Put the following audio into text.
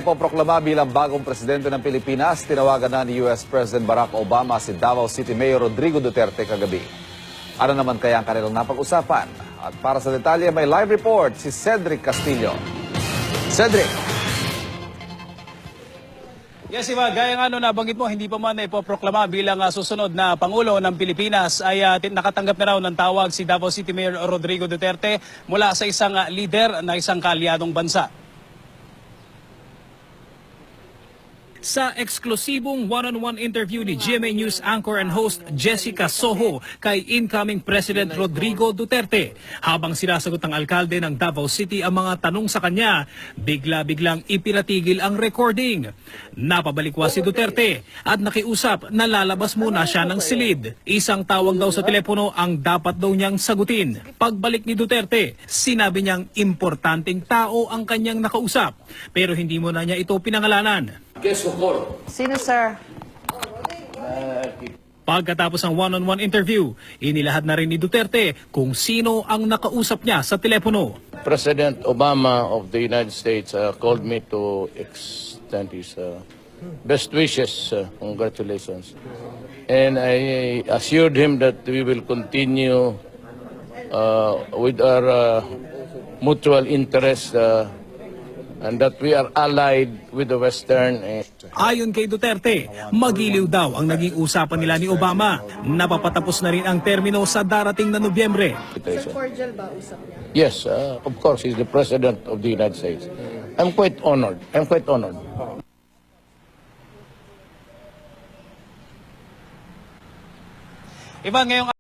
Poproklama bilang bagong presidente ng Pilipinas, tinawagan na ni US President Barack Obama si Davao City Mayor Rodrigo Duterte kagabi. Ano naman kaya ang kanilang napag-usapan? At para sa detalye, may live report si Cedric Castillo. Cedric! Yes, Iva, gaya nga nabanggit mo, hindi pa man ipoproklama bilang susunod na Pangulo ng Pilipinas ay nakatanggap na raw ng tawag si Davao City Mayor Rodrigo Duterte mula sa isang leader na isang kaalyadong bansa. Sa eksklusibong one-on-one interview ni GMA News anchor and host Jessica Soho kay incoming President Rodrigo Duterte, habang sinasagot ng alkalde ng Davao City ang mga tanong sa kanya, bigla-biglang ipinatigil ang recording. Napabalikwa si Duterte at nakiusap na lalabas muna siya ng silid. Isang tawag daw sa telepono ang dapat daw niyang sagutin. Pagbalik ni Duterte, sinabi niyang importanteng tao ang kanyang nakausap, pero hindi mo na niya ito pinangalanan. Sino, sir? Pagkatapos ng one-on-one interview, inilahad na rin ni Duterte kung sino ang nakausap niya sa telepono. President Obama of the United States called me to extend his best wishes, congratulations. And I assured him that we will continue with our mutual interest and that we are allied with the Western. Ayon kay Duterte, magiliw daw ang naging usapan nila ni Obama. Napapatapos na rin ang termino sa darating na Nobyembre. Sir, cordial ba usap niya? Yes, of course, he's the President of the United States. I'm quite honored. I'm quite honored. Iba ngayong